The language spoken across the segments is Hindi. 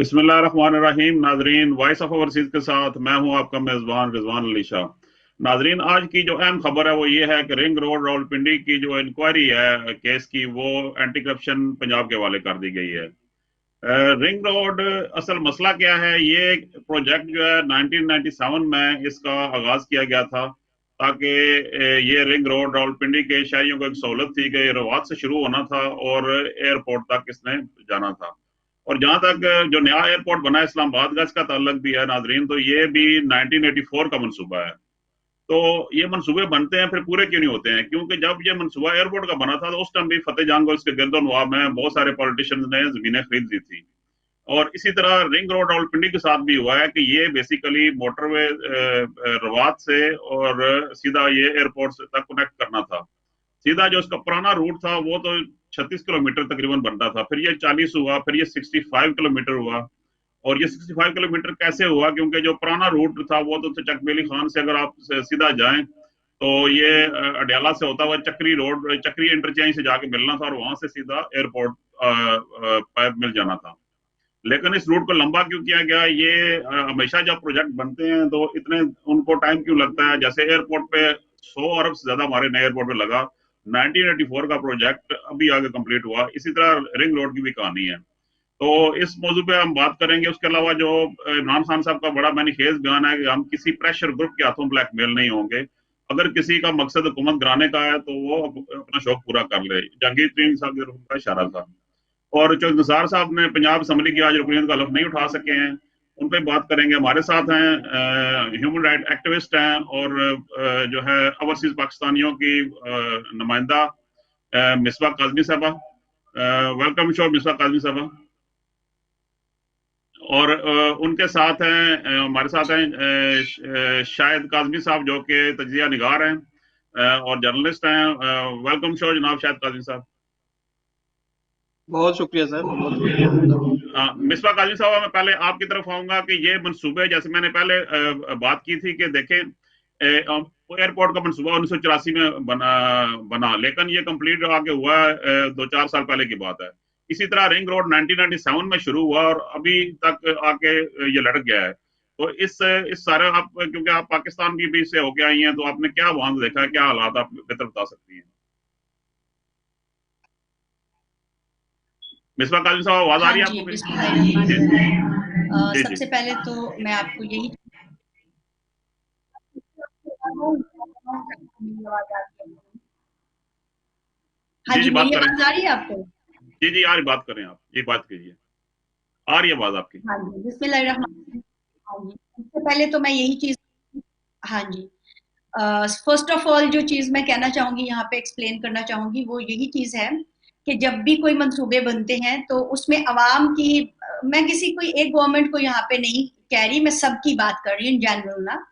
बिस्मिल्लाहिर्रहमानिर्रहीम। नाजरीन, वॉइस ऑफ ओवरसीज के साथ मैं हूं आपका मेजबान रिजवान अली शाह। नाजरीन, आज की जो अहम खबर है वो ये है कि रिंग रोड रावलपिंडी की जो इंक्वायरी है केस की, वो एंटी करप्शन पंजाब के हवाले कर दी गई है। रिंग रोड, असल मसला क्या है, ये प्रोजेक्ट जो है 1997 में इसका आगाज किया गया था ताकि ये रिंग रोड रावलपिंडी के शहरियों को एक सहूलत थी कि रवात से शुरू होना था और एयरपोर्ट तक इसने जाना था। और जहां तक जो नया एयरपोर्ट बना है इस्लामाबाद का, इसका ताल्लुक भी है नाजरीन, तो ये भी 1984 का मनसूबा है। तो ये मनसूबे बनते हैं, फिर पूरे क्यों नहीं होते हैं? क्योंकि जब ये मनसूबा एयरपोर्ट का बना था तो उस टाइम भी फतेह जंग और इसके गिरदोनवाब में बहुत सारे पॉलिटिशियंस ने जमीनें खरीद ली थी। और इसी तरह रिंग रोड रावलपिंडी के साथ भी हुआ है कि ये बेसिकली मोटरवे रवात से और सीधा ये एयरपोर्ट तक कनेक्ट करना था। सीधा जो उसका पुराना रूट था वो तो 36 किलोमीटर तकरीबन बनता था, फिर ये 40 हुआ, फिर ये 65 किलोमीटर हुआ। और ये 65 किलोमीटर कैसे हुआ? क्योंकि जो पुराना रूट था वो तो चकबेली खान से अगर आप सीधा जाएं तो ये अडयाला से होता हुआ चक्री रोड, चक्री इंटरचेंज से जाके मिलना था और वहां से सीधा एयरपोर्ट पाइप मिल जाना था। लेकिन इस रूट को लंबा क्यों किया गया? ये हमेशा जब प्रोजेक्ट बनते हैं तो इतने उनको टाइम क्यों लगता है? जैसे एयरपोर्ट पे 100 अरब से ज्यादा हमारे नए एयरपोर्ट पे लगा, 1984 का प्रोजेक्ट अभी आगे कंप्लीट हुआ। इसी तरह रिंग रोड की भी कहानी है। तो इस मौजू पे हम बात करेंगे। उसके अलावा जो इमरान खान साहब का बड़ा मैनिफेस्ट बयान है कि हम किसी प्रेशर ग्रुप के हाथों ब्लैकमेल नहीं होंगे। अगर किसी का मकसद हुकूमत गिराने का है तो वो अपना शौक पूरा कर ले, जहांगीर तरीन साहब के का इशारा था। और जो निसार साहब ने पंजाब असम्बली की आज रुकनीत का लफ्ज नहीं उठा सके हैं, उन पर बात करेंगे। हमारे साथ हैं ह्यूमन राइट एक्टिविस्ट हैं और जो है ओवरसीज पाकिस्तानियों की नुमाइंदा मिसबा काजमी साहबा। वेलकम शो मिसबा काजमी साहबा। और उनके साथ हैं हमारे साथ हैं शाहिद काजमी साहब जो कि तजिया निगार हैं और जर्नलिस्ट हैं। वेलकम शो जनाब शाहिद काजमी साहब। बहुत शुक्रिया सर, बहुत शुक्रिया। मिसबा काजमी साहब, मैं पहले आपकी तरफ आऊंगा कि ये मनसूबे, जैसे मैंने पहले बात की थी कि देखें एयरपोर्ट का मनसूबा 1984 में बना, लेकिन ये कंप्लीट आगे हुआ 2-4 साल पहले की बात है। इसी तरह रिंग रोड 1997 में शुरू हुआ और अभी तक आके ये लटक गया है। तो इस सारे, आप क्योंकि आप पाकिस्तान की भी से होके आई हैं, तो आपने क्या वहां देखा है, क्या हालात आप बेहतर बता सकती हैं? मिसबा काजमी साहब, आवाज आ हाँ रही है जी, आपको मेरी? बिस्मिल्लाहिर्रहमानिर्रहीम। जी जी सबसे पहले तो मैं आपको यही हाँ जी जी, जी, बात मेरी करें। आवाज आ रही है आपको? जी जी, यार बात करें, आप ये बात कीजिए, आ रही है आवाज आपकी। हाँ जी, बिस्मिल्लाहिर्रहमानिर्रहीम। हाँ जी, सबसे पहले तो मैं यही चीज, हाँ जी, फर्स्ट ऑफ ऑल जो चीज मैं कहना चाहूंगी, यहाँ पे एक्सप्लेन करना चाहूंगी, वो यही चीज है कि जब भी कोई मंसूबे बनते हैं तो उसमें अवाम की, मैं किसी कोई एक गवर्नमेंट को यहाँ पे नहीं कह रही, मैं सबकी बात कर रही हूँ इन जनरल ना।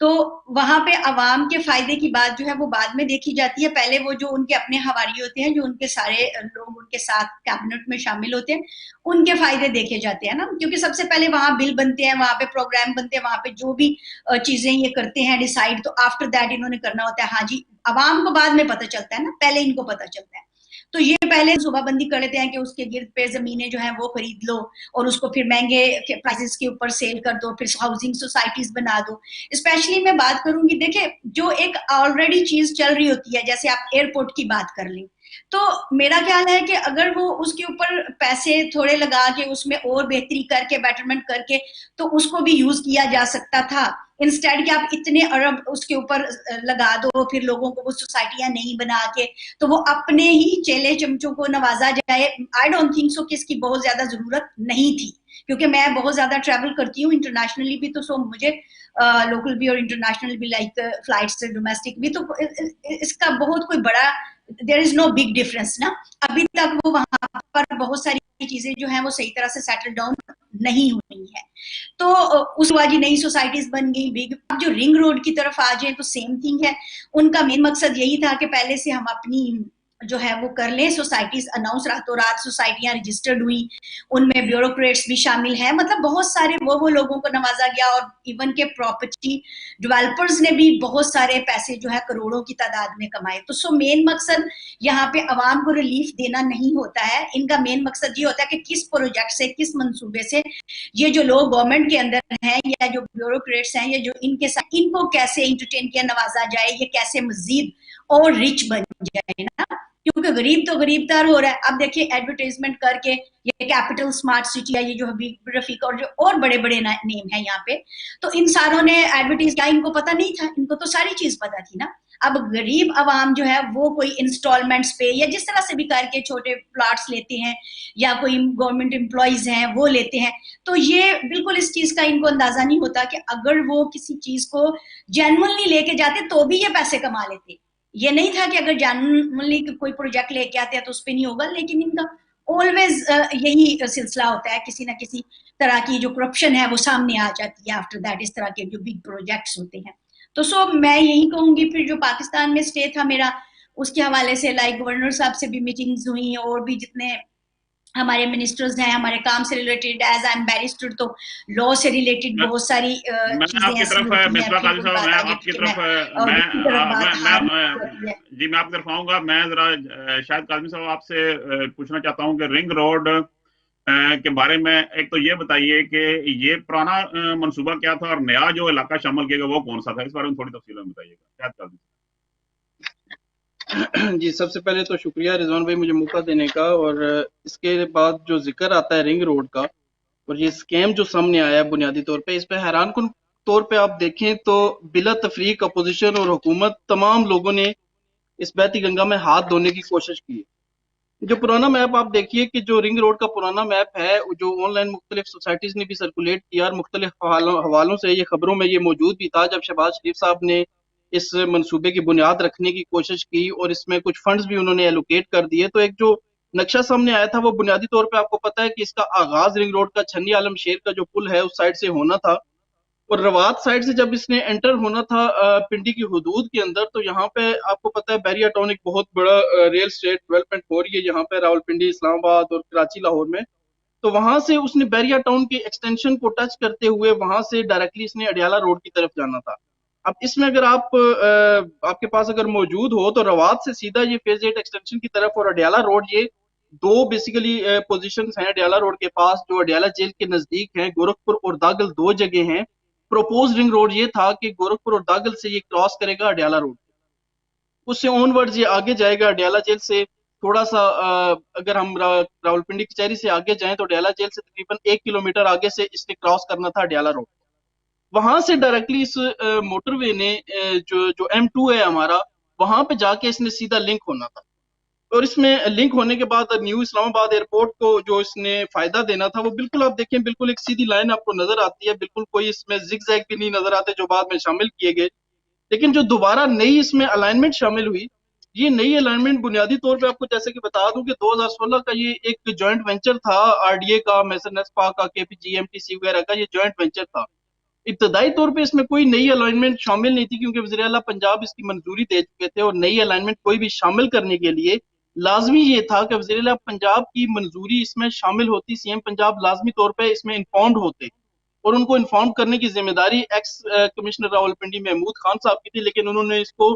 तो वहां पे अवाम के फायदे की बात जो है वो बाद में देखी जाती है। पहले वो जो उनके अपने हवारी होते हैं, जो उनके सारे लोग उनके साथ कैबिनेट में शामिल होते हैं, उनके फायदे देखे जाते हैं ना, क्योंकि सबसे पहले वहां बिल बनते हैं, वहां पे प्रोग्राम बनते हैं, वहां पे जो भी चीजें ये करते हैं डिसाइड, तो आफ्टर दैट इन्होंने करना होता है। हाँ जी, अवाम को बाद में पता चलता है ना, पहले इनको पता चलता है। तो ये पहले सुबहबंदी कर लेते हैं कि उसके गिर्द पे जमीनें जो है वो खरीद लो और उसको फिर महंगे प्राइसेस के ऊपर सेल कर दो, फिर हाउसिंग सोसाइटीज बना दो। स्पेशली मैं बात करूंगी, देखे जो एक ऑलरेडी चीज चल रही होती है, जैसे आप एयरपोर्ट की बात कर लें, तो मेरा ख्याल है कि अगर वो उसके ऊपर पैसे थोड़े लगा के उसमें और बेहतरी करके बेटरमेंट करके तो उसको भी यूज किया जा सकता था, इंस्टेड कि आप इतने अरब उसके ऊपर लगा दो, फिर लोगों को वो सोसाइटियां नहीं बना के तो वो अपने ही चेले चमचों को नवाजा जाए। आई डोंट थिंक सो कि इसकी बहुत ज्यादा जरूरत नहीं थी, क्योंकि मैं बहुत ज्यादा ट्रैवल करती हूँ इंटरनेशनली भी, तो सो मुझे लोकल भी और इंटरनेशनल भी, लाइक फ्लाइट से डोमेस्टिक भी, तो इसका बहुत कोई बड़ा, there is no big difference ना। अभी तक वो वहां पर बहुत सारी चीजें जो हैं वो सही तरह से सेटल डाउन नहीं हुई है। तो उस वाली नई सोसाइटीज बन गई बिग। अब जो रिंग रोड की तरफ आ जाए तो सेम थिंग है। उनका मेन मकसद यही था कि पहले से हम अपनी जो है वो कर लें। सोसाइटीज अनाउंस, रातों रात सोसाइटियां रजिस्टर्ड हुई, उनमें ब्यूरोक्रेट्स भी शामिल हैं, मतलब बहुत सारे वो लोगों को नवाजा गया, और इवन के प्रॉपर्टी डेवलपर्स ने भी बहुत सारे पैसे जो है करोड़ों की तादाद में कमाए। तो सो मेन मकसद यहाँ पे अवाम को रिलीफ देना नहीं होता है, इनका मेन मकसद ये होता है कि किस प्रोजेक्ट से, किस मंसूबे से ये जो लोग गवर्नमेंट के अंदर हैं या जो ब्यूरोक्रेट्स हैं या जो इनके साथ, इनको कैसे इंटरटेन किया, नवाजा जाए, ये कैसे मजीद और रिच बन जाए ना, क्योंकि गरीब तो गरीब तर हो रहा है। अब देखिए एडवर्टाइजमेंट करके ये कैपिटल स्मार्ट सिटी है, ये जो हबीब रफीक और जो और बड़े बड़े नेम है यहाँ पे, तो इन सारों ने एडवर्टाइज किया, इनको पता नहीं था, इनको तो सारी चीज पता थी ना। अब गरीब आवाम जो है वो कोई इंस्टॉलमेंट्स पे या जिस तरह से भी करके छोटे प्लॉट्स लेते हैं, या कोई गवर्नमेंट एम्प्लॉयज हैं वो लेते हैं, तो ये बिल्कुल इस चीज का इनको अंदाजा नहीं होता कि अगर वो किसी चीज को जेन्युइनली लेके जाते तो भी ये पैसे कमा लेते। ये नहीं था कि अगर जेन्युइनली कोई प्रोजेक्ट लेके आते हैं तो उस पर नहीं होगा, लेकिन इनका ऑलवेज यही सिलसिला होता है, किसी ना किसी तरह की जो करप्शन है वो सामने आ जाती है आफ्टर दैट, इस तरह के जो बिग प्रोजेक्ट्स होते हैं। तो सो मैं यही कहूंगी, फिर जो पाकिस्तान में स्टे था मेरा, उसके हवाले से लाइक गवर्नर साहब से भी मीटिंग्स हुई, और भी जितने हमारे मिनिस्टर्स हैं, हमारे काम से related, as I am barrister तो लॉ से रिलेटेड बहुत सारी मैं चीजें आपकी ऐसी तरफ होती हैं। मिसबा काजी फिर साहब, बात मैं आगे आपकी कि तरफ दूसरी तरफ बात हार्म मैं होती है। जी मैं आपकी तरफ आऊंगा। मैं जरा शायद काजमी साहब आपसे पूछना चाहता हूं कि रिंग रोड के बारे में एक तो ये बताइए कि ये पुराना मंसूबा क्या था और नया जो इलाका शामिल किया गया वो कौन सा था, इस बारे में थोड़ी तफसील में बताइएगा शायद काजमी जी, सबसे पहले तो शुक्रिया रिजवान भाई मुझे मौका देने का। और इसके बाद जो जिक्र आता है रिंग रोड का और ये स्कैम जो सामने आया है बुनियादी तौर पे, इस पे हैरान कुन तौर पे आप देखें तो बिला तफरीक अपोजिशन और हुकूमत तमाम लोगों ने इस बहती गंगा में हाथ धोने की कोशिश की है। जो पुराना मैप आप देखिए कि जो रिंग रोड का पुराना मैप है, जो ऑनलाइन मुख्तलिफ सोसाइटीज ने भी सर्कुलेट किया और मुख्तलिफ हवालों से ये खबरों में ये मौजूद भी था, जब शहबाज शरीफ साहब ने इस मंसूबे की बुनियाद रखने की कोशिश की और इसमें कुछ फंड्स भी उन्होंने एलोकेट कर दिए, तो एक जो नक्शा सामने आया था वो बुनियादी तौर पे आपको पता है कि इसका आगाज रिंग रोड का छन्नी आलम शेर का जो पुल है उस साइड से होना था, और रवात साइड से जब इसने एंटर होना था पिंडी की हुदूद के अंदर, तो यहाँ पे आपको पता है बैरिया टाउन एक बहुत बड़ा रियल स्टेट डेवलपमेंट हो रही है यहाँ पे रावलपिंडी, इस्लामाबाद और कराची, लाहौर में। तो वहां से उसने बैरिया टाउन के एक्सटेंशन को टच करते हुए वहां से डायरेक्टली इसने अडियाला रोड की तरफ जाना था। अब इसमें अगर आपके पास अगर मौजूद हो तो रवात से सीधा ये फेज 8 एक्सटेंशन की तरफ और अडियाला रोड, ये दो बेसिकली पोजीशंस हैं अडियाला रोड के पास जो अडियाला जेल के नजदीक हैं। गोरखपुर और दागल दो जगह हैं। प्रोपोज रिंग रोड ये था कि गोरखपुर और दागल से ये क्रॉस करेगा अडियाला रोड, उससे ऑनवर्ड्स ये आगे जाएगा अडियाला जेल से थोड़ा सा अगर हम रावलपिंडी कचहरी से आगे जाएं तो अडियाला जेल से तकरीबन 1 किलोमीटर आगे से इसने क्रॉस करना था अडियाला रोड। वहां से डायरेक्टली इस मोटरवे ने जो जो M2 है हमारा, वहां पे जाके इसने सीधा लिंक होना था। और इसमें लिंक होने के बाद न्यू इस्लामाबाद एयरपोर्ट को जो इसने फायदा देना था वो बिल्कुल आप देखें बिल्कुल एक सीधी लाइन आपको नजर आती है, बिल्कुल कोई इसमें जिगजैग भी नहीं नजर आते जो बाद में शामिल किए गए। लेकिन जो दोबारा नई इसमें अलाइनमेंट शामिल हुई, ये नई अलाइनमेंट बुनियादी तौर पे आपको जैसे कि बता दूं कि 2016 का ये एक जॉइंट वेंचर था RDA का, मेसर नेस्पा का, KPGMTC वगैरह का ये जॉइंट वेंचर था। इब्तदाई तौर पे इसमें कोई नई अलाइनमेंट शामिल नहीं थी क्योंकि वज़ीर आला पंजाब इसकी मंजूरी दे चुके थे, और नई अलाइनमेंट कोई भी शामिल करने के लिए लाजमी ये था कि वज़ीर आला पंजाब की मंजूरी इसमें शामिल होती, CM पंजाब लाजमी तौर पे इसमें इन्फॉर्म्ड होते, और उनको इन्फॉर्म करने की जिम्मेदारी एक्स कमिश्नर रावलपिंडी महमूद खान साहब की थी। लेकिन उन्होंने इसको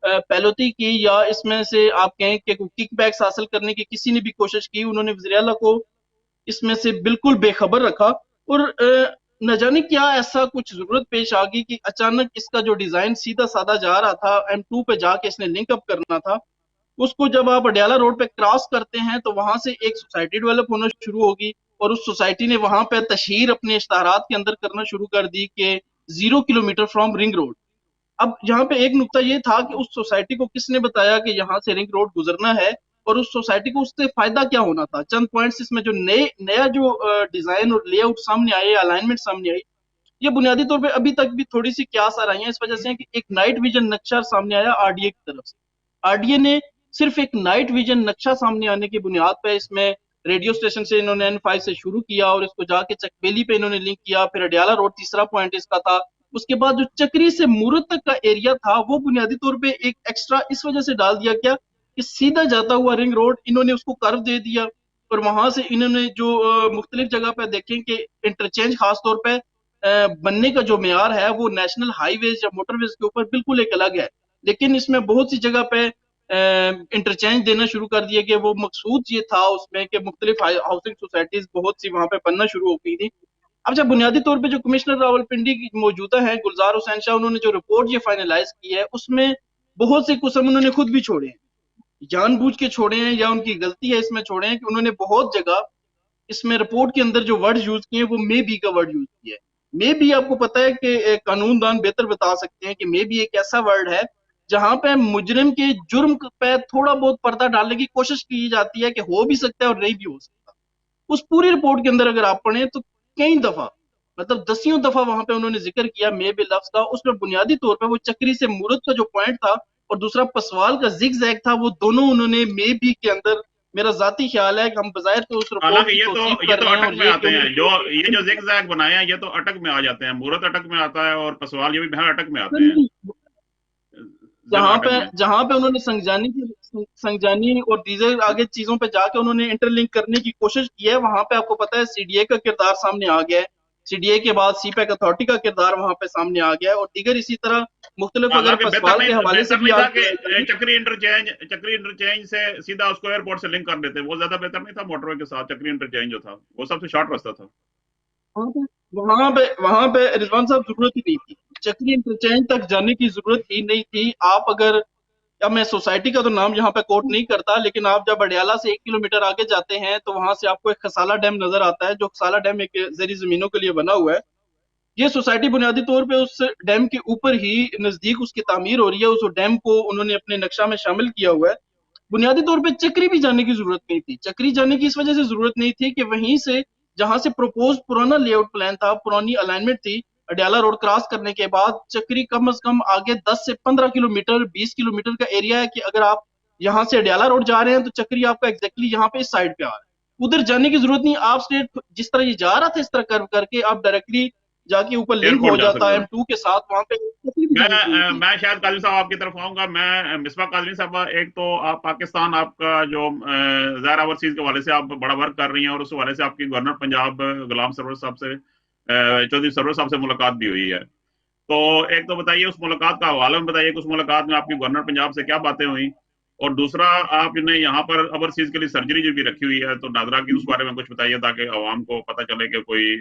पैलोती की या इसमें से आप कहें कि किक बैक्स हासिल करने की किसी ने भी कोशिश की, उन्होंने वज़ीर आला को इसमें से बिल्कुल बेखबर रखा। और न जाने क्या ऐसा कुछ जरूरत पेश आ गई कि अचानक इसका जो डिजाइन सीधा साधा जा रहा था, M2 पे जाके इसने लिंक अप करना था, उसको जब आप अडियाला रोड पे क्रॉस करते हैं तो वहां से एक सोसाइटी डेवलप होना शुरू होगी, और उस सोसाइटी ने वहां पे तशहीर अपने इश्तहारात के अंदर करना शुरू कर दी कि 0 किलोमीटर फ्रॉम रिंग रोड। अब यहाँ पे एक नुक्ता ये था कि उस सोसाइटी को किसने बताया कि यहाँ से रिंग रोड गुजरना है, और उस सोसाइटी को उससे फायदा क्या होना था। चंद पॉइंट्स इसमें जो नया जो डिजाइन और लेआउट सामने आए, अलाइनमेंट सामने आई, ये बुनियादी तौर पे अभी तक भी थोड़ी सी क्यास आ रही है इस वजह से कि एक नाइट विजन नक्शा सामने आया RDA की तरफ से। RDA ने सिर्फ एक नाइट विजन नक्शा सामने आने की बुनियाद पर इसमें रेडियो स्टेशन से इन्होंने N5 से शुरू किया और इसको जाके चकबेली पे इन्होंने लिंक किया, फिर अडियाला रोड तीसरा पॉइंट इसका था। उसके बाद जो चक्री से मूरत तक का एरिया था वो बुनियादी तौर पे एक एक्स्ट्रा इस वजह से डाल दिया गया कि सीधा जाता हुआ रिंग रोड इन्होंने उसको कर्व दे दिया, और वहां से इन्होंने जो मुख्तलिफ जगह पे देखें कि इंटरचेंज खासतौर पे बनने का जो मेयार है वो नेशनल हाईवेज या मोटरवेज के ऊपर बिल्कुल एक अलग है, लेकिन इसमें बहुत सी जगह पे इंटरचेंज देना शुरू कर दिया कि वो मकसूद ये था उसमें कि मुख्तलिफ हाउसिंग सोसाइटीज बहुत सी वहां पे बनना शुरू हो गई थी। अब जब बुनियादी तौर पे जो कमिश्नर रावलपिंडी की मौजूदा है गुलजार हुसैन शाह, उन्होंने जो रिपोर्ट ये फाइनलाइज की है उसमें बहुत से कुसम उन्होंने खुद भी छोड़े हैं, जानबूझ के छोड़े हैं या उनकी गलती है इसमें छोड़े हैं कि उन्होंने बहुत जगह इसमें रिपोर्ट के अंदर जो वर्ड यूज किए वो मे बी का वर्ड यूज किया है। मे बी आपको पता है कि कानूनदान बेहतर बता सकते हैं कि मे बी एक ऐसा वर्ड है जहां पे मुजरिम के जुर्म पे थोड़ा बहुत पर्दा डालने की कोशिश की जाती है कि हो भी सकता है और नहीं भी हो सकता। उस पूरी रिपोर्ट के अंदर अगर आप पढ़ें तो कई दफा, मतलब दसियों दफा वहां पे उन्होंने जिक्र किया मे बी लफ्ज का। उसमें बुनियादी तौर पे वो चक्री से मूरत का जो पॉइंट था और दूसरा पसवाल का जिग जैग था, वो दोनों उन्होंने मे बी के अंदर, मेरा जाती ख्याल है कि हम बजाहिर तो उस रिपोर्ट हालांकि की ये तौसीफ तो कर रहे हैं अटक और में ये आते हैं, ये जो जिग जैग बनाए हैं ये तो अटक में आ जाते हैं। मूरत अटक में आता है और पसवाल ये भी बिहार अटक में आते हैं, जिला अटक में। जहां पे उन्होंने संगजानी और दीजर आगे चीजों पे जाके उन्होंने इंटरलिंक करने की कोशिश की है, वहां पे आपको पता है सीडीए का किरदार सामने आ गया है, सीडीए के बाद सीपैक अथॉरिटी का किरदार वहां पे सामने आ गया है, और दीगर इसी तरह मुख्तलिफ अगर हालांकि पसवाल के हवाले से भी था कि चक्री इंटरचेंज से सीधा उसको एयरपोर्ट से लिंक कर देते, वो ज्यादा बेहतर नहीं था मोटरवे के साथ? चक्री इंटरचेंज जो था वो सबसे शॉर्ट रास्ता था। वहां पे रिजवान साहब जरूरत ही नहीं थी, चक्री इंटरचेंज तक जाने की जरूरत ही नहीं थी। आप अगर, अब मैं सोसाइटी का तो नाम यहाँ पे कोट नहीं करता, लेकिन आप जब अडियाला से 1 किलोमीटर आगे जाते हैं तो वहां से आपको एक खसाला डैम नजर आता है, जो खसाला डैम एक जरी जमीनों के लिए बना हुआ है। ये सोसाइटी बुनियादी तौर पे उस डैम के ऊपर ही नजदीक उसकी तामीर हो रही है, उस डैम को उन्होंने अपने नक्शा में शामिल किया हुआ है। बुनियादी तौर पे चक्री भी जाने की जरूरत नहीं थी, चक्री जाने की इस वजह से जरूरत नहीं थी कि वहीं से जहां से प्रपोज पुराना लेआउट प्लान था, पुरानी अलाइनमेंट थी, अडियाला रोड क्रॉस करने के बाद चक्री कम से कम आगे 10 से 15 किलोमीटर 20 किलोमीटर का एरिया है कि अगर आप यहाँ से अडियाला रोड जा रहे हैं तो चक्री आपका एग्जैक्टली यहाँ पे इस साइड पे आ रहा है, उधर जाने की जरूरत नहीं। आप स्ट्रेट जिस तरह ये जा रहा था इस तरह कर्व करके आप डायरेक्टली जाके ऊपर लिंक हो जाता है M2 के साथ, वहां पे मैं शायद काजमी साहब आपकी तरफ आऊंगा। मैं मिसबा काजमी साहब, एक तो आप पाकिस्तान, आपका जो ज़ाहिर ओवरसीज के हवाले से आप बड़ा वर्क कर रही हैं और उस हवाले से आपकी गवर्नर पंजाब गुलाम सरवर साहब से, चौधरी सरवर साहब से मुलाकात भी हुई है। तो एक तो बताइए उस मुलाकात का हवाला में बताइए कि उस मुलाकात में आपकी गवर्नर पंजाब से क्या बातें हुई, और दूसरा आपने यहाँ पर ओवरसीज के लिए सर्जरी जो भी रखी हुई है तो नादरा की, उस बारे में कुछ बताइए ताकि आवाम को पता चले कि कोई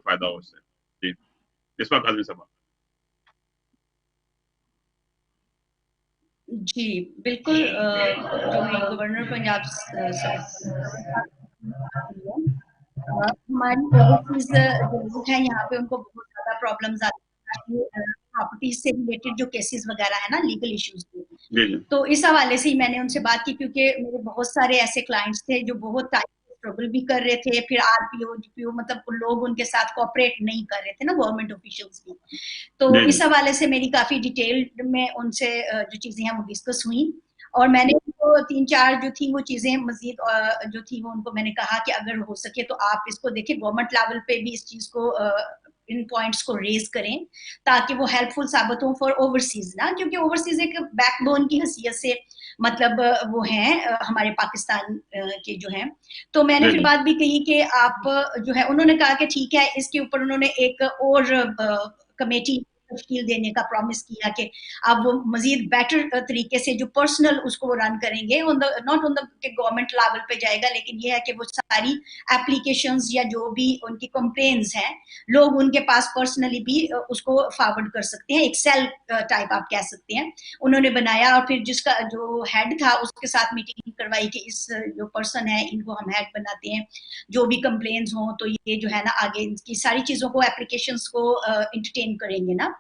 फायदा हो इससे। जी मिसबा काजमी साहब। जी बिल्कुल, जो है गवर्नर पंजाब हमारी ओवरसीज जो लोग हैं यहाँ पे उनको बहुत ज्यादा प्रॉब्लम्स आती है प्रॉपर्टीज से रिलेटेड जो केसेस वगैरह है ना, लीगल इश्यूज के। तो इस हवाले से ही मैंने उनसे बात की, क्योंकि मेरे बहुत सारे ऐसे क्लाइंट्स थे जो बहुत टाइम स्ट्रगल भी कर रहे थे, फिर आरपीओ जीपीओ मतलब लोग उनके साथ कोऑपरेट नहीं कर रहे थे ना, गवर्नमेंट ऑफिशियल्स भी। तो इस हवाले से मेरी काफी डिटेल में उनसे जो चीजें हैं वो डिस्कस हुई, और मैंने तो 3-4 जो थी वो चीजें मजीद जो थी वो उनको मैंने कहा कि अगर हो सके तो आप इसको देखिए, गवर्नमेंट लेवल पे भी इस चीज को इन पॉइंट्स को रेज करें ताकि वो हेल्पफुल साबित हो फॉर ओवरसीज ना, क्योंकि ओवरसीज एक बैकबोन की हैसियत से मतलब वो हैं हमारे पाकिस्तान के जो हैं। तो मैंने फिर बात भी कही कि आप जो है, उन्होंने कहा कि ठीक है, इसके ऊपर उन्होंने एक और कमेटी तश्कील देने का प्रॉमिस किया कि अब वो मजीद बेटर तरीके से जो पर्सनल उसको वो रन करेंगे, not on the government level पे जाएगा, लेकिन ये है कि वो सारी एप्लीकेशंस या जो भी उनकी कंप्लेंट्स हैं लोग उनके पास पर्सनली भी उसको फॉरवर्ड कर सकते हैं, एक सेल टाइप आप कह सकते हैं। उन्होंने बनाया और फिर जिसका जो हेड था उसके साथ मीटिंग करवाई कि इस जो पर्सन है इनको हम हेड बनाते हैं, जो भी कंप्लेंट्स हो तो ये जो है ना आगे इनकी सारी चीजों को, एप्लीकेशंस को एंटरटेन करेंगे ना।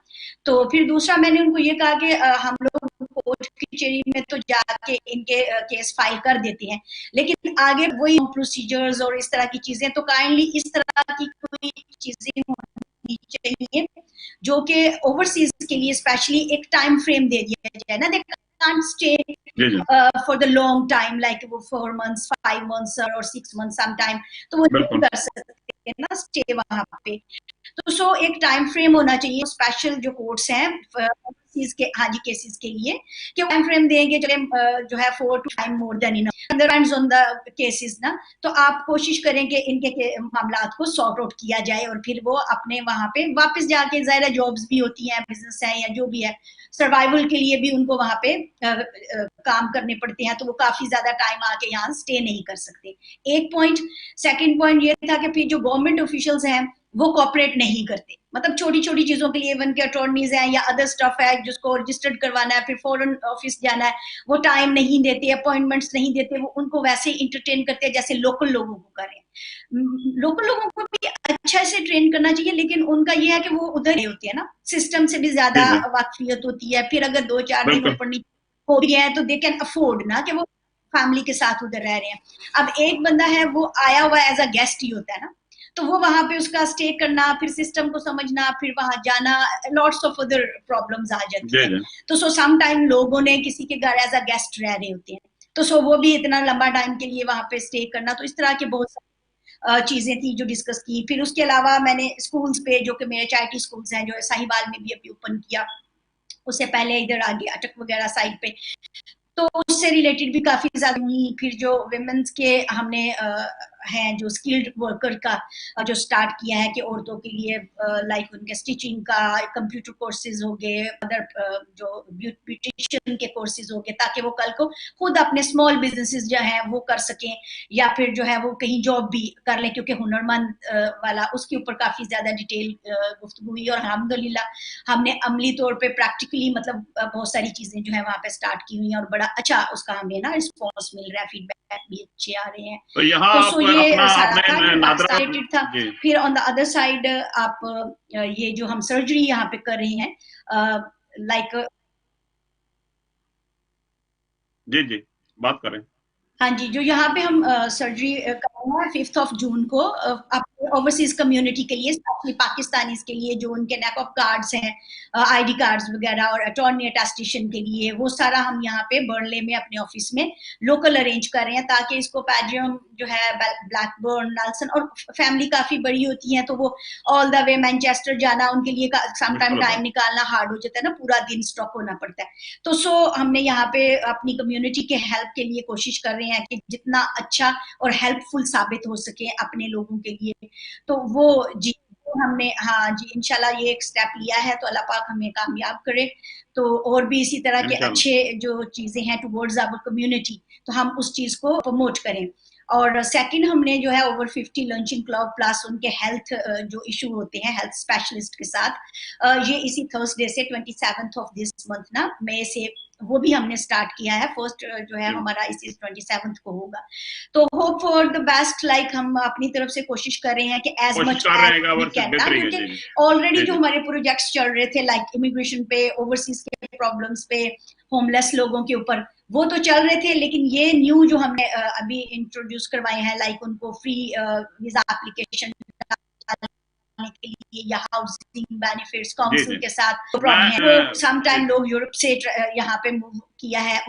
तो फिर दूसरा मैंने उनको ये कहा कि हम लोग कोर्ट कचहरी में तो जाके इनके केस फाइल कर देते हैं, लेकिन आगे वही प्रोसीजर्स और इस तरह की चीजें, तो काइंडली इस तरह की कोई चीजें होनी चाहिए जो कि ओवरसीज के लिए स्पेशली एक टाइम फ्रेम दे दिया जाए ना, they can't stay for the long time like वो 4 months 5 months और 6 months सम टाइम, तो वो नहीं कर सकते ना स्टे वहां पे। तो सो एक टाइम फ्रेम होना चाहिए स्पेशल जो कोर्ट्स हैं के हाँ जी केसेस के लिए कि टाइम फ्रेम देंगे चले जो है 4 to 5 more than enough depends on the cases ना। तो आप कोशिश करें कि इनके मामलात को सॉर्ट आउट किया जाए और फिर वो अपने वहां पे वापस जाके ज़ाहिर जॉब्स भी होती हैं, बिजनेस है या जो भी है, सर्वाइवल के लिए भी उनको वहां पे काम करने पड़ते हैं, तो वो काफी ज्यादा टाइम आके यहाँ स्टे नहीं कर सकते। एक पॉइंट। सेकंड पॉइंट ये था कि फिर जो गवर्नमेंट ऑफिशियल्स हैं वो कॉपरेट नहीं करते, मतलब छोटी छोटी चीजों के लिए इवन के अटॉर्नीज हैं या अदर स्टफ है जिसको रजिस्टर्ड करवाना है, फिर फॉरेन ऑफिस जाना है, वो टाइम नहीं देते, अपॉइंटमेंट्स नहीं देते, वो उनको वैसे इंटरटेन करते हैं जैसे लोकल लोगों को करें। लोकल लोगों को भी अच्छा से ट्रेन करना चाहिए, लेकिन उनका ये है कि वो उधर ही होती है ना, सिस्टम से भी ज्यादा वाकफियत होती है। फिर अगर 2-4 दिन ऊपर हो रही है तो दे कैन अफोर्ड ना कि वो फैमिली के साथ उधर रह रहे हैं। अब एक बंदा है वो आया हुआ एज अ गेस्ट ही होता है ना, तो वो वहां पे उसका स्टे करना, फिर सिस्टम को समझना, फिर वहां जाना, लॉट्स ऑफ अदर प्रॉब्लम्स आ जाती हैं। तो सो सम टाइम लोगों ने किसी के घर एज अ गेस्ट रह रहे होते हैं, तो सो वो भी इतना लंबा टाइम के लिए वहां पे स्टे करना, तो इस तरह के बहुत सारी चीजें थी जो डिस्कस की। फिर उसके अलावा मैंने स्कूल्स पे, जो कि मेरे चैरिटी स्कूल्स हैं जो साहिवाल में भी अभी ओपन किया, उससे पहले इधर आगे अटक वगैरह साइड पे, तो उससे रिलेटेड भी काफी ज्यादा हुई। फिर जो विमेंस के हमने हैं जो स्किल्ड वर्कर का जो स्टार्ट किया है कि औरतों के लिए लाइक उनके स्टिचिंग का कंप्यूटर कोर्सेज हो गए, अदर जो ब्यूटिशियन के कोर्सेज हो गए, ताकि वो कल को खुद अपने स्मॉल बिजनेसेस जो हैं वो कर सकें, या फिर जो है वो कहीं जॉब भी कर लें, क्योंकि हुनरमंद वाला उसके ऊपर काफी ज्यादा डिटेल गुफ्तगू हुई। और अल्हम्दुलिल्लाह हमने अमली तौर पे प्रैक्टिकली मतलब बहुत सारी चीजें जो है वहां पे स्टार्ट की हुई हैं और बड़ा अच्छा उसका हमें ना रिस्पॉन्स मिल रहा है, फीडबैक भी अच्छे आ रहे हैं। तो यहाँ तो ये सारा था। फिर ऑन द अदर साइड आप ये जो हम सर्जरी यहाँ पे कर रहे हैं लाइक जी बात करें। हाँ जी, जो यहाँ पे हम सर्जरी कराना है 5 जून को अपने ओवरसीज कम्युनिटी के लिए, स्पेशली पाकिस्तानीज के लिए जो उनके नैक ऑफ कार्ड्स हैं, आईडी कार्ड्स वगैरह और अटॉर्नी अटेस्टेशन के लिए, वो सारा हम यहाँ पे बर्नले में अपने ऑफिस में लोकल अरेंज कर रहे हैं, ताकि इसको पैड्रियम जो है ब्लैकबर्न, नेल्सन, और फैमिली काफी बड़ी होती है तो वो ऑल द वे मैनचेस्टर जाना उनके लिए सम टाइम निकालना हार्ड हो जाता है ना, पूरा दिन स्टॉक होना पड़ता है। तो सो हमने यहाँ पे अपनी कम्युनिटी के हेल्प के लिए कोशिश कर रहे हैं कि जितना अच्छा और हेल्पफुल साबित हो सके अपने लोगों के लिए, तो वो जी हमने हाँ जी इंशाल्लाह ये एक स्टेप लिया है, तो अल्लाह पाक हमें कामयाब करे। तो और भी इसी तरह के अच्छे जो चीजें हैं टुवर्ड्स आवर कम्युनिटी, तो हम उस चीज को प्रमोट करें। और सेकंड हमने जो है ओवर 50 लंचिंग क्लब प्लस उनके हेल्थ जो इशू होते हैं हेल्थ स्पेशलिस्ट के साथ, ये इसी थर्सडे से 27 ऑफ दिस मंथ ना मई से वो भी हमने स्टार्ट किया है। फर्स्ट जो है हमारा इसी 27 को होगा। तो hope for the best, like हम अपनी तरफ से कोशिश कर रहे हैं कि एज मच क्योंकि ऑलरेडी जो हमारे प्रोजेक्ट्स चल रहे थे लाइक इमिग्रेशन पे, ओवरसीज के प्रॉब्लम्स पे, होमलेस लोगों के ऊपर, वो तो चल रहे थे, लेकिन ये न्यू जो हमने अभी इंट्रोड्यूस करवाए हैं लाइक उनको फ्री वीजा एप्लीकेशन के लिए या हाउसिंग बेनिफिट्स काउंसिल के साथ प्रॉब्लम है, सम टाइम लोग यूरोप से यहाँ पे मूव किया है,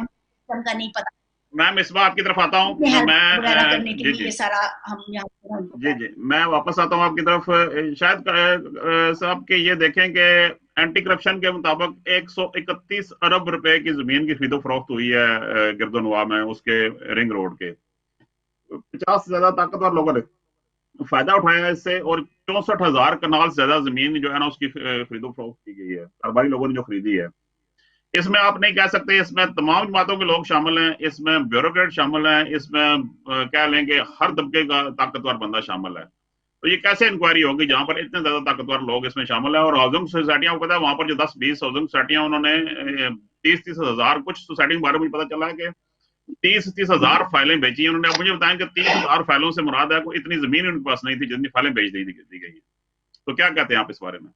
उनका नहीं पता। मैम इस बार आपकी तरफ आता हूँ, मैं करने के लिए सारा हम यहाँ जी मैं वापस आता हूँ आपकी तरफ। शायद साहब के ये देखें कि एंटी करप्शन के मुताबिक 131 अरब रुपए की जमीन की खरीदो फरोख्त हुई है गिरदोनवा में, उसके रिंग रोड के 50 से ज्यादा ताकतवर लोगों ने फायदा उठाया इससे, और 64,000 कनाल से ज्यादा जमीन जो है ना उसकी खरीदो फरोख्त की गई है, सरकारी लोगों ने जो खरीदी है। इसमें आप नहीं कह सकते इसमें तमाम जमातों के लोग शामिल हैं, इसमें ब्यूरोक्रेट शामिल हैं, इसमें कह लेंगे हर तबके का ताकतवर बंदा शामिल है। तो ये कैसे इंक्वायरी होगी जहां पर इतने ज्यादा ताकतवर लोग इसमें शामिल है? और हाउसिंग सोसाइटियां को पता है वहां पर जो 10-20 हाउसिंग सोसाइटियां उन्होंने 30-30 हजार, कुछ सोसाइटी के बारे में पता चला है कि 30-30 हजार फाइलें बेची है उन्होंने। अब मुझे बताएं कि 30 हजार फाइलों से मुराद है कोई इतनी जमीन उनके पास नहीं थी जितनी फाइलें बेच दी गई है। तो क्या कहते हैं आप इस बारे में?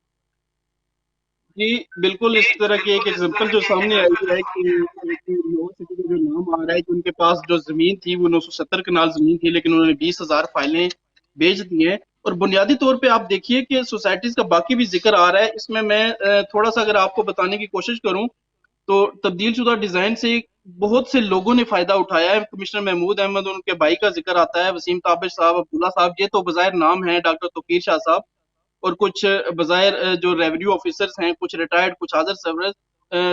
जी बिल्कुल, इस तरह की एक एग्जांपल जो सामने आई है कि जो नाम आ रहा है कि उनके पास जो जमीन थी वो 970 कनाल जमीन थी, लेकिन उन्होंने 20,000 फाइलें बेच दी हैं। और बुनियादी तौर पे आप देखिए कि सोसाइटीज का बाकी भी जिक्र आ रहा है। इसमें मैं थोड़ा सा अगर आपको बताने की कोशिश करूं तो तब्दील शुदा डिजाइन से बहुत से लोगों ने फायदा उठाया है। कमिश्नर महमूद अहमद, उनके भाई का जिक्र आता है, वसीम ताबिश साहब, अब्दुल्ला साहब, ये तो बज़ाहिर नाम है, डॉक्टर तौकीर शाह साहब, और कुछ बजायर जो रेवेन्यू ऑफिसर्स हैं, कुछ रिटायर्ड, कुछ अदर सर्विस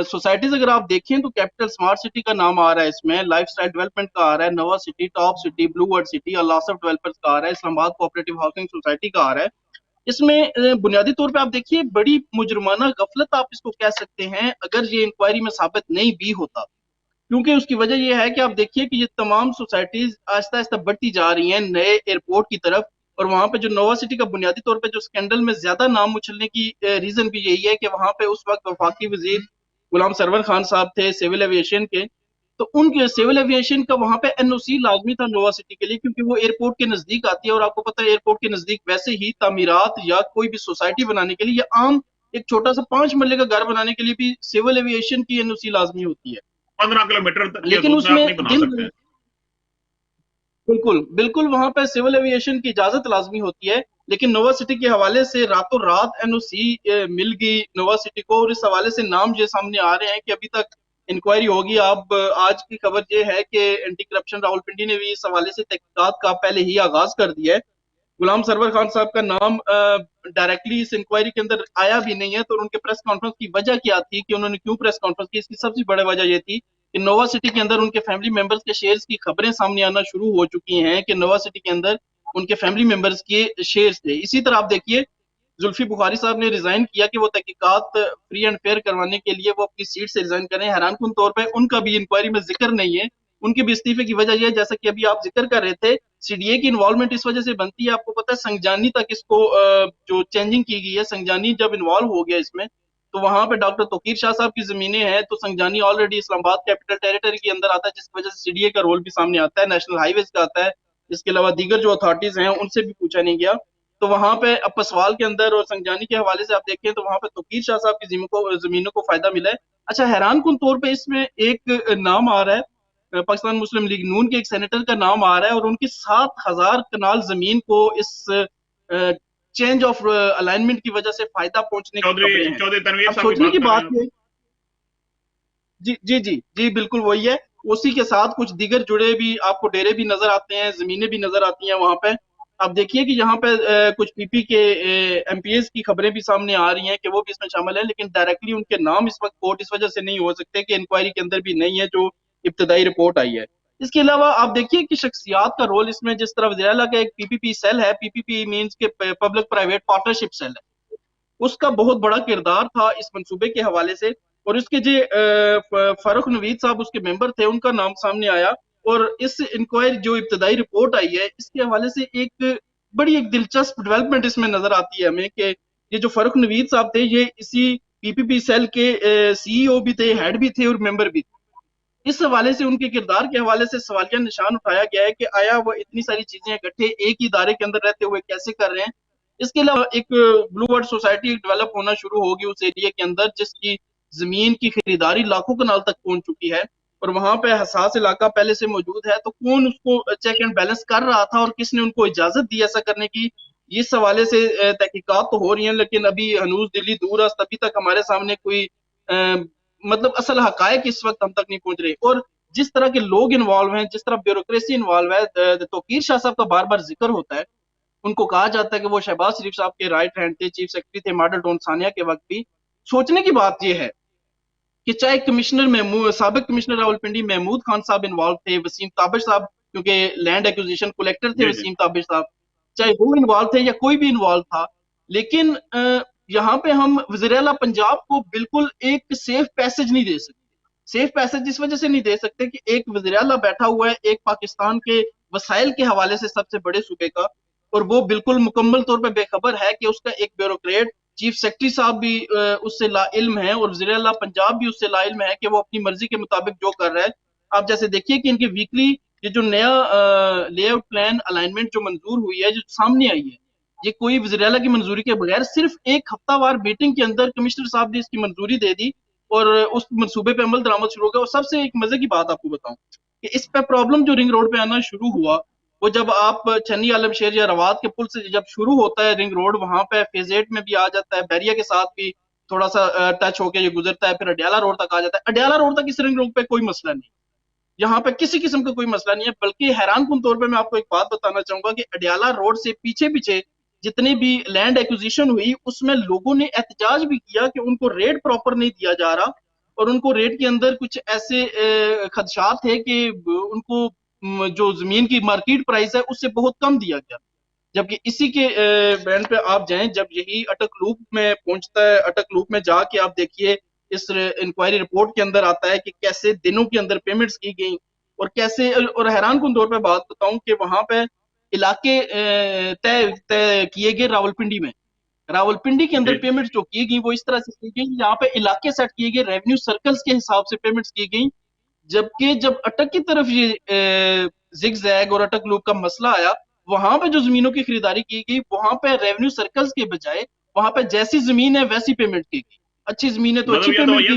सोसाइटीज अगर आप देखें तो कैपिटल स्मार्ट सिटी का नाम आ रहा है इसमें, लाइफस्टाइल डेवलपमेंट का आ रहा है, Nava city, top city, blue world city, अलासफ डेवलपर्स का आ रहा है, इस्लामाबाद कोऑपरेटिव हाउसिंग सोसाइटी का आ रहा है। इसमें बुनियादी तौर पे आप देखिए बड़ी मुजरमाना गफलत आप इसको कह सकते हैं अगर ये इंक्वायरी में साबित नहीं भी होता, क्योंकि उसकी वजह यह है कि आप देखिए कि ये तमाम सोसाइटीज आहिस्ता आहिस्ता बढ़ती जा रही हैं नए एयरपोर्ट की तरफ, और वहां पे जो नोवा सिटी का बुनियादी तौर पे जो स्कैंडल में ज्यादा नाम उछलने की रीजन भी यही है कि वहां पे उस वक्त वफाकी वजीर गुलाम सरवर खान साहब थे सिविल एविएशन के, तो उनके सिविल एविएशन का वहां पे एनओसी लाजमी था नोवा सिटी के लिए, क्योंकि वो एयरपोर्ट के नजदीक आती है, और आपको पता है एयरपोर्ट के नजदीक वैसे ही तामीरात या कोई भी सोसाइटी बनाने के लिए या आम एक छोटा सा 5 मरले का घर बनाने के लिए भी सिविल एविएशन की एनओसी लाजमी होती है। 15 किलोमीटर तक लेकिन आप उसमें नहीं बना सकते। बिल्कुल बिल्कुल वहां पर सिविल एविएशन की इजाजत लाजमी होती है, लेकिन नोवा सिटी के हवाले से रातों रात एनओसी मिल गई नोवा सिटी को, और इस हवाले से नाम ये सामने आ रहे हैं कि अभी तक इंक्वायरी होगी। अब आज की खबर ये है कि एंटी करप्शन रावलपिंडी ने भी इस हवाले से तहकीकात का पहले ही आगाज कर दिया है। गुलाम सरवर खान साहब का नाम डायरेक्टली इस इंक्वायरी के अंदर आया भी नहीं है, तो उनके प्रेस कॉन्फ्रेंस की वजह क्या थी कि उन्होंने क्यों प्रेस कॉन्फ्रेंस की, इसकी सबसे बड़ी वजह यह थी कि नोवा सिटी के अंदर उनके फैमिली मेंबर्स के शेयर्स की खबरें सामने आना शुरू हो चुकी हैं कि नोवा सिटी के अंदर उनके फैमिली मेंबर्स के शेयर्स थे। इसी तरह आप देखिए जुल्फी बुखारी साहब ने रिजाइन किया कि वो तहकीकात फ्री एंड फेयर करवाने के लिए वो अपनी सीट से रिजाइन करें। हैरानकुन तौर पर उनका भी इंक्वायरी में जिक्र नहीं है। उनके भी इस्तीफे की वजह यह, जैसा कि अभी आप जिक्र कर रहे थे, सीडीए की इन्वॉल्वमेंट इस वजह से बनती है। आपको पता है संगजानी तक इसको जो चेंजिंग की गई है, संगजानी जब इन्वॉल्व हो गया इसमें, तो वहां पे डॉक्टर तोकीर शाह साहब की जमीनें हैं, तो Sangjani already Islamabad capital territory के अंदर आता है, जिसकी वजह से सीडीए का रोल भी सामने आता है, नेशनल हाईवेज का आता है। इसके अलावा दीगर जो अथॉरिटीज हैं उनसे भी पूछा नहीं गया। तो वहां पे अपसवाल के अंदर और संगजानी के हवाले से आप देखें तो वहां पे तोकीर शाह साहब की जमीनों को फायदा मिला है। अच्छा, हैरान कुन तौर पे इसमें एक नाम आ रहा है, पाकिस्तान मुस्लिम लीग नून के एक सेनेटर का नाम आ रहा है, और उनकी 7,000 कनाल जमीन को इस चेंज ऑफ अलाइनमेंट की वजह से फायदा पहुंचने की खबरें हैं। चौधरी तनवीर अब साहब सोचने की बात है। है, जी जी जी जी बिल्कुल वही है। उसी के साथ कुछ दीगर जुड़े भी आपको डेरे भी नजर आते हैं, जमीनें भी नजर आती हैं वहां पे। आप देखिए कि यहाँ पे कुछ पीपी के एमपीएस की खबरें भी सामने आ रही हैं कि वो भी इसमें शामिल है, लेकिन डायरेक्टली उनके नाम इस वक्त कोर्ट इस वजह से नहीं हो सकते कि इंक्वायरी के अंदर भी नहीं है जो इब्तदाई रिपोर्ट आई है। इसके अलावा आप देखिए कि शख्सियात का रोल इसमें, जिस तरह वज़ीर-ए-आला का एक पीपीपी सेल है, पीपीपी मींस के पब्लिक प्राइवेट पार्टनरशिप सेल है, उसका बहुत बड़ा किरदार था इस मंसूबे के हवाले से। और इसके जो फारूक नवीद साहब उसके मेंबर थे, उनका नाम सामने आया, और इस इंक्वायरी जो इब्तदाई रिपोर्ट आई है इसके हवाले से एक बड़ी एक दिलचस्प डेवलपमेंट इसमें नजर आती है हमें कि ये जो फारूक नवीद साहब थे ये इसी पीपीपी सेल के सीईओ भी थे, हेड भी थे और मेंबर भी थे। इस हवाले से उनके किरदार के हवाले से सवालिया निशान उठाया गया है कि आया वो इतनी सारी चीजें इकट्ठे एक ही इदारे के अंदर रहते हुए कैसे कर रहे हैं। इसके अलावा एक ब्लू वर्ल्ड सोसाइटी डेवलप होना शुरू होगी उस एरिया के अंदर, जिसकी जमीन की खरीदारी लाखों कनाल तक पहुंच चुकी है, और वहां पे हसास इलाका पहले से मौजूद है। तो कौन उसको चेक एंड बैलेंस कर रहा था और किसने उनको इजाजत दी ऐसा करने की, इस हवाले से तहकीकात तो हो रही हैं, लेकिन अभी हनूज दिल्ली दूर है, तभी तक हमारे सामने कोई मतलब असल हकायक इस वक्त हम तक नहीं पहुंच रहे। और जिस तरह के लोग इन्वॉल्व हैं, जिस तरह ब्यूरोक्रेसी इन्वॉल्व है, तोकीर शाह साहब का बार बार जिक्र होता है, उनको कहा जाता है कि वो शहबाज शरीफ साहब के राइट हैंड थे, चीफ सेक्रेटरी थे मॉडल टाउन सानिया के वक्त भी। सोचने की बात यह है कि चाहे कमिश्नर साबिक कमिश्नर रावलपिंडी महमूद खान साहब इन्वॉल्व थे, वसीम ताबिश साहब क्योंकि लैंड एक्विजिशन कलेक्टर थे वसीम ताबिश साहब, चाहे वो इन्वॉल्व थे या कोई भी इन्वॉल्व था, लेकिन यहाँ पे हम वज़ीर-ए-आला पंजाब को बिल्कुल एक सेफ पैसेज नहीं दे सकते। सेफ पैसेज इस वजह से नहीं दे सकते कि एक वज़ीर-ए-आला बैठा हुआ है एक पाकिस्तान के वसाइल के हवाले से सबसे बड़े सूबे का, और वो बिल्कुल मुकम्मल तौर पर बेखबर है कि उसका एक ब्यूरोक्रेट चीफ सेक्रेटरी साहब भी उससे लाइल्म है, और वज़ीर-ए-आला पंजाब भी उससे लाइल्म है कि वो अपनी मर्जी के मुताबिक जो कर रहा है। आप जैसे देखिए कि इनकी वीकली ये जो नया लेआउट प्लान अलाइनमेंट जो मंजूर हुई है, जो सामने आई है, ये कोई वज़ीर-ए-आला की मंजूरी के बगैर सिर्फ एक हफ्तावार मीटिंग के अंदर कमिश्नर साहब ने इसकी मंजूरी दे दी और उस मंसूबे पे अमल दरामद शुरू हो गया। और सबसे एक मजे की बात आपको बताऊं कि इस पे प्रॉब्लम जो रिंग रोड पे आना शुरू हुआ, वो जब आप छन्नी आलमशेर या रवात के पुल से जब शुरू होता है रिंग रोड, वहां पे फेज 8 में भी आ जाता है, बैरिया के साथ भी थोड़ा सा टच होकर ये गुजरता है, फिर अडियाला रोड तक आ जाता है। अडियाला रोड तक इस रिंग रोड पे कोई मसला नहीं, यहाँ पे किसी किस्म का कोई मसला नहीं है। बल्कि हैरान कुन तौर पे मैं आपको एक बात बताना चाहूंगा कि अडियाला रोड से पीछे पीछे जितने भी लैंड एक्विजिशन हुई उसमें लोगों ने एहतजाज भी किया कि उनको रेट प्रॉपर नहीं दिया जा रहा, और उनको रेट के अंदर कुछ ऐसे खदशात थे कि उनको जो जमीन की मार्केट प्राइस है उससे बहुत कम दिया गया। जबकि इसी के बैंड पे आप जाएं, जब यही अटक लूप में पहुंचता है, अटक लूप में जाके आप देखिए इस इंक्वायरी रिपोर्ट के अंदर आता है कि कैसे दिनों के अंदर पेमेंट्स की गई, और कैसे, और हैरान कुन तौर पे बात बताऊं कि वहां पे इलाके तय तय किए गए रावलपिंडी में, रावलपिंडी के अंदर पेमेंट जो की गई वो इस तरह से की गई, यहाँ पे इलाके सेट किए गए, रेवेन्यू सर्कल्स के हिसाब से पेमेंट्स की गई। जबकि जब अटक की तरफ ये जिगजैग और अटक लूप का मसला आया, वहां पे जो जमीनों की खरीदारी की गई वहां पे रेवेन्यू सर्कल्स के बजाय वहां पे जैसी जमीन है वैसी पेमेंट की गई। अच्छी जमीन है तो अच्छी पेमेंट की गई। ये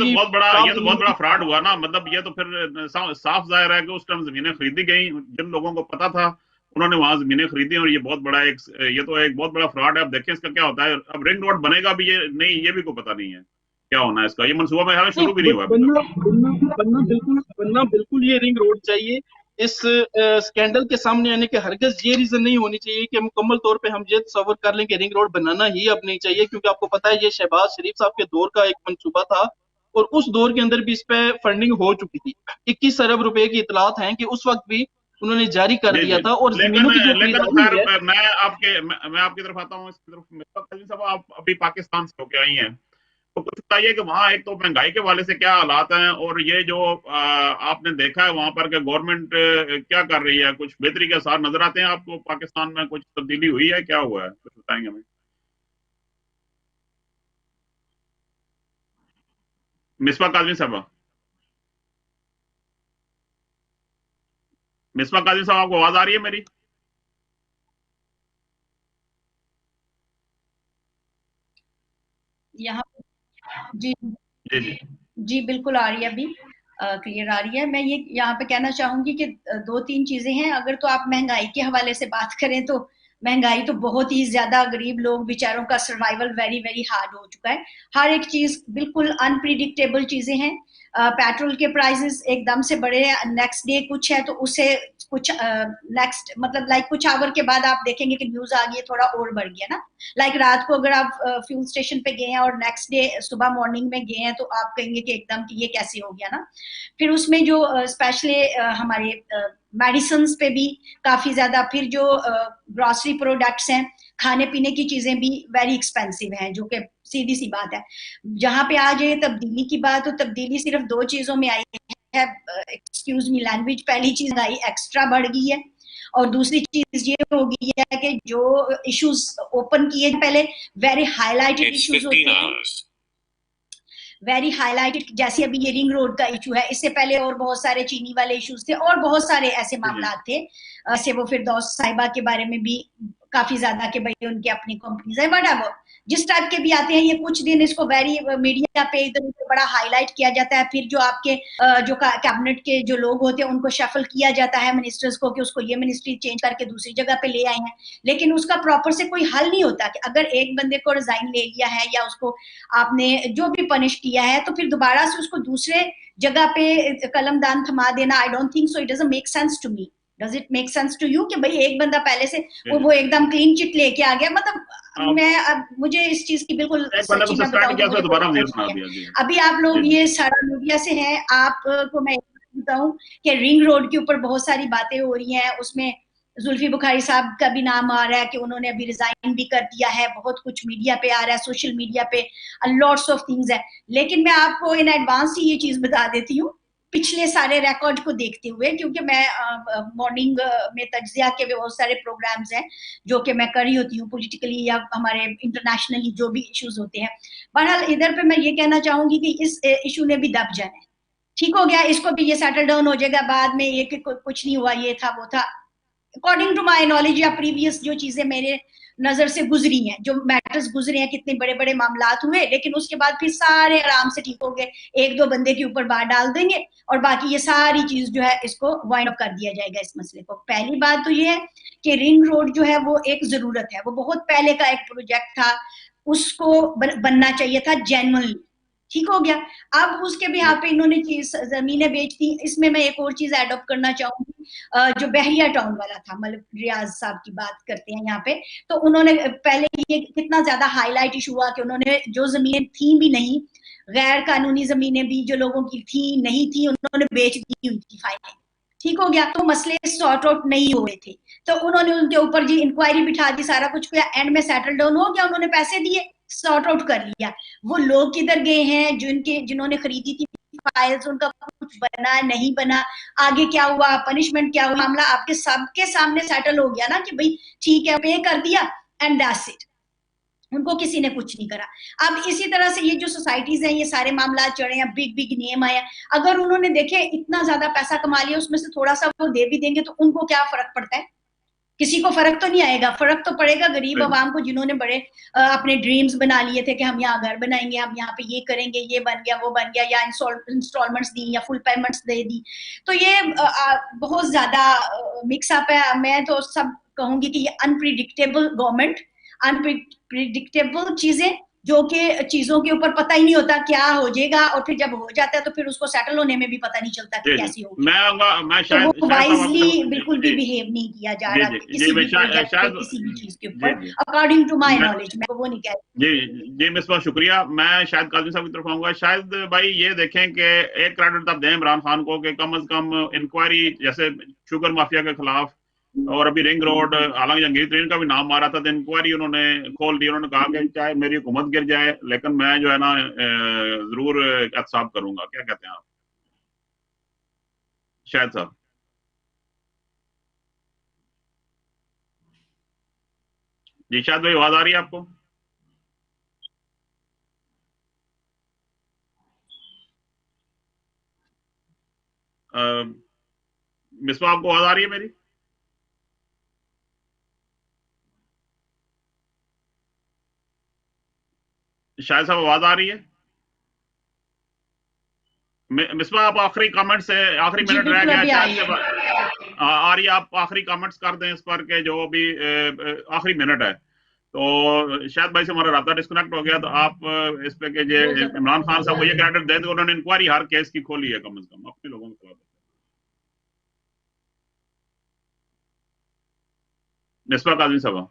तो बहुत बड़ा फ्रॉड हुआ ना। मतलब ये तो फिर साफ जाहिर है कि उस टाइम जमीनें खरीदी गई, जिन लोगों को पता था उन्होंने वहां जमीनें खरीदी, और ये बहुत बड़ा ये तो एक बहुत बड़ा फ्रॉड है। अब देखें इसका क्या होता है। अब रिंग रोड बनेगा भी, ये नहीं, ये भी कोई पता नहीं है क्या होना है इसका। ये मनसूबा मेरे ख्याल शुरू भी नहीं हुआ। बनना बिल्कुल ये रिंग रोड चाहिए। इस स्कैंडल के सामने आने के हरगिज ये रीजन नहीं होनी चाहिए कि मुकम्मल तौर पे हम ये तस्वर कर लें कि रिंग रोड बनाना ही अब नहीं चाहिए, क्योंकि आपको पता है ये शहबाज शरीफ साहब के दौर का एक मंसूबा था, और उस दौर के अंदर भी इस पे फंडिंग हो चुकी थी। 21 अरब रुपए की इतलात हैं कि उस वक्त भी उन्होंने जारी कर दिया था। और जमीनों की जो खैर मैं आपकी तरफ आता हूँ, इसकी तरफ। आप अभी पाकिस्तान से होके आई हैं, तो कुछ बताइए कि वहाँ एक तो महंगाई के वाले से क्या हालात हैं, और ये जो आपने देखा है वहां पर कि गवर्नमेंट क्या कर रही है, कुछ बेहतरी के आसार नजर आते हैं आपको? पाकिस्तान में कुछ तब्दीली हुई है, क्या हुआ है, कुछ बताएंगे हमें? मिसबा काजमी साहब, मिसबा काजमी साहब, आपको आवाज आ रही है मेरी? यहाँ जी जी जी जी बिल्कुल आ रही है, अभी क्लियर आ रही है। मैं ये यहाँ पे कहना चाहूंगी कि दो तीन चीजें हैं। अगर तो आप महंगाई के हवाले से बात करें तो महंगाई तो बहुत ही ज्यादा, गरीब लोग बेचारों का सर्वाइवल वेरी वेरी हार्ड हो चुका है। हर एक चीज बिल्कुल अनप्रिडिक्टेबल चीजें हैं। पेट्रोल के प्राइसेस एकदम से बढ़े हैं, नेक्स्ट डे कुछ है तो उसे कुछ नेक्स्ट मतलब लाइक कुछ आवर के बाद आप देखेंगे कि न्यूज आ गई है थोड़ा और बढ़ गया ना। लाइक रात को अगर आप फ्यूल स्टेशन पे गए हैं और नेक्स्ट डे सुबह मॉर्निंग में गए हैं तो आप कहेंगे कि एकदम कि ये कैसे हो गया ना। फिर उसमें जो स्पेशली हमारे मेडिसिन पे भी काफी ज्यादा, फिर जो ग्रोसरी प्रोडक्ट्स हैं, खाने पीने की चीजें भी वेरी एक्सपेंसिव हैं, जो कि सीधी सी बात है। जहां पे आ जाए तब्दीली की बात, तो तब्दीली सिर्फ दो चीजों में आई है। एक्सक्यूज मी लैंग्वेज, पहली चीज आई एक्स्ट्रा बढ़ गई है, और दूसरी चीज ये हो गई है कि जो इश्यूज ओपन किए पहले वेरी हाईलाइटेड इश्यूज होते हैं, वेरी हाईलाइटेड, जैसे अभी ये रिंग रोड का इशू है, इससे पहले और बहुत सारे चीनी वाले इश्यूज थे और बहुत सारे ऐसे मामला थे। ऐसे वो फिरदौस साहिबा के बारे में भी काफी ज्यादा कि भाई उनकी अपनी कंपनीज है, बट जिस टाइप के भी आते हैं ये कुछ दिन इसको वेरी मीडिया पे इधर उधर बड़ा हाईलाइट किया जाता है। फिर जो आपके जो कैबिनेट के जो लोग होते हैं उनको शफल किया जाता है मिनिस्टर्स को कि उसको ये मिनिस्ट्री चेंज करके दूसरी जगह पे ले आए हैं, लेकिन उसका प्रॉपर से कोई हल नहीं होता कि अगर एक बंदे को रिजाइन ले लिया है या उसको आपने जो भी पनिश किया है तो फिर दोबारा से उसको दूसरे जगह पे कलमदान थमा देना। I don't think so, it doesn't make sense to me. Does it make sense to you कि भाई एक बंदा पहले से वो एकदम क्लीन चिट लेके आ गया? मतलब मैं अब मुझे इस चीज की बिल्कुल सच्ची में बताऊं, अभी आप लोग ये सारा मीडिया से है, आपको मैं बताऊं कि रिंग रोड के ऊपर बहुत सारी बातें हो रही हैं, उसमें जुल्फी बुखारी साहब का भी नाम आ रहा है कि उन्होंने अभी रिजाइन भी कर दिया है, बहुत कुछ मीडिया पे आ रहा है, सोशल मीडिया पे लॉट्स ऑफ थिंग्स है। लेकिन मैं आपको इन एडवांस ही ये चीज बता देती हूँ पिछले सारे रिकॉर्ड को देखते हुए, क्योंकि मैं मॉर्निंग में तज्जिया के बहुत सारे प्रोग्राम्स हैं जो कि मैं कर रही होती हूँ पॉलिटिकली या हमारे इंटरनेशनली जो भी इश्यूज होते हैं। बहरहाल इधर पे मैं ये कहना चाहूंगी कि इस इशू ने भी दब जाना है, ठीक हो गया, इसको भी ये सेटल डाउन हो जाएगा बाद में, ये कुछ नहीं हुआ, ये था वो था। अकॉर्डिंग टू माई नॉलेज या प्रीवियस जो चीजें मेरे नजर से गुजरी हैं, जो मैटर्स गुजरे हैं, कितने बड़े बड़े मामलात हुए, लेकिन उसके बाद फिर सारे आराम से ठीक हो गए, एक दो बंदे के ऊपर बात डाल देंगे और बाकी ये सारी चीज जो है इसको वाइंड अप कर दिया जाएगा इस मसले को। पहली बात तो ये है कि रिंग रोड जो है वो एक जरूरत है, वो बहुत पहले का एक प्रोजेक्ट था, उसको बनना चाहिए था जेन्युइनली, ठीक हो गया। अब उसके भी यहाँ पे इन्होंने चीज जमीनें बेच दी। इसमें मैं एक और चीज एडॉप्ट करना चाहूंगी, जो बहरिया टाउन वाला था, मतलब रियाज साहब की बात करते हैं यहाँ पे, तो उन्होंने पहले ये कितना ज्यादा हाईलाइट इशू हुआ कि उन्होंने जो जमीनें थी भी नहीं, गैर कानूनी जमीनें भी जो लोगों की थी नहीं थी, उन्होंने बेच दी उनकी फाइलें। ठीक हो गया, तो मसले सॉर्ट आउट नहीं हो रहे थे, तो उन्होंने उनके ऊपर जी इंक्वायरी बिठा दी, सारा कुछ किया, एंड में सेटल डाउन हो गया, उन्होंने पैसे दिए, सॉर्ट आउट कर लिया। वो लोग किधर गए हैं जिन्होंने खरीदी थी फाइल्स, उनका कुछ बना नहीं बना, आगे क्या हुआ, पनिशमेंट क्या हुआ, मामला आपके सबके सामने सेटल हो गया ना कि भाई ठीक है, पे कर दिया एंड दैट्स इट, उनको किसी ने कुछ नहीं करा। अब इसी तरह से ये जो सोसाइटीज हैं, ये सारे मामला चढ़े हैं, बिग बिग नेम आए, अगर उन्होंने देखे इतना ज्यादा पैसा कमा लिया, उसमें से थोड़ा सा वो दे भी देंगे तो उनको क्या फर्क पड़ता है? किसी को फर्क तो नहीं आएगा। फर्क तो पड़ेगा गरीब आवाम को, जिन्होंने बड़े अपने ड्रीम्स बना लिए थे कि हम यहाँ घर बनाएंगे, हम यहाँ पे ये करेंगे, ये बन गया, वो बन गया, या इंस्टॉलमेंट्स दी या फुल पेमेंट्स दे दी। तो ये बहुत ज्यादा मिक्सअप है। मैं तो सब कहूंगी कि ये अनप्रिडिक्टेबल गवर्नमेंट, अनप्रिडिक्टेबल चीजें, जो कि चीजों के ऊपर पता ही नहीं होता क्या हो जाएगा, और फिर जब हो जाता है तो फिर उसको सेटल होने में भी पता नहीं चलता कि कैसी होगी। मैं तो वो वाइजली बिल्कुल भी बिहेव नहीं किया जा रहा किसी भी प्रोजेक्ट पे, किसी भी चीज के ऊपर, अकॉर्डिंग टू माय नॉलेज। मैं वो नहीं कह जी जी मिसबा, शुक्रिया। मैं शायद काजी साहब की तरफ आऊंगा। शायद भाई ये देखें कि एक क्रेडिट आप दें इमरान खान को कि कम से कम इंक्वायरी, जैसे शुगर माफिया के खिलाफ और अभी रिंग रोड, हालांकि जंगीर तरीन का भी नाम मारा था, तो इंक्वायरी उन्होंने खोल दी। उन्होंने कहा कि चाहे मेरी हुकूमत गिर जाए लेकिन मैं जो है ना जरूर एहतसाब करूंगा। क्या कहते हैं आप शायद साहब? जी शायद भाई, आवाज आ रही है आपको? मिसबा, आपको आवाज आ रही है मेरी? शायद साहब आवाज आ रही है? मिसबा, आप आखिरी कमेंट से, आखिरी मिनट रह गया शायद से आ रही है, आप आखिरी कमेंट्स कर दें इस पर के जो अभी आखिरी मिनट है। तो शायद भाई से हमारा रास्ता डिस्कनेक्ट हो गया, तो आप इस पे के जे इमरान खान साहब को ये क्रेडिट दे दो, उन्होंने इंक्वायरी हर केस की खोली है, कम से कम अपने लोगों के खिलाफ। मिसबा काजी साहब।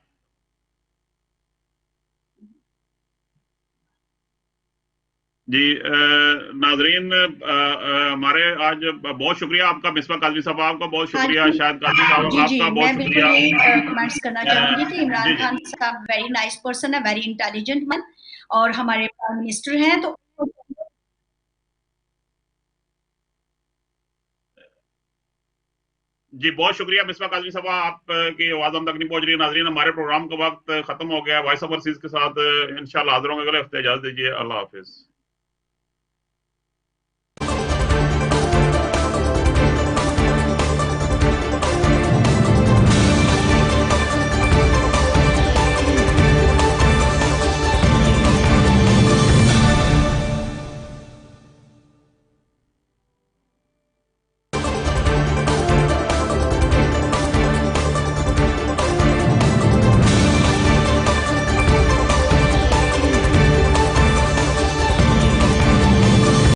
जी नाजरीन, हमारे आज बहुत शुक्रिया आपका मिसबा काजमी साहब, आपका बहुत शुक्रिया। शायद काजमी साहब आपका बहुत शुक्रिया। मैं कमेंट्स करना चाहूंगी कि इमरान खान साहब वेरी नाइस पर्सन है, वेरी इंटेलिजेंट मैन, और हमारे प्राइम मिनिस्टर हैं। तो जी बहुत शुक्रिया मिसबा काजमी साहब, आपकी आवाज हम तक नहीं पहुंच रही। नाजरीन, हमारे प्रोग्राम का वक्त खत्म हो गया। वॉइस ओवरसीज के साथ इंशाल्लाह हाजिर होंगे अगले हफ्ते। इजाजत दीजिए, अल्लाह हाफिज।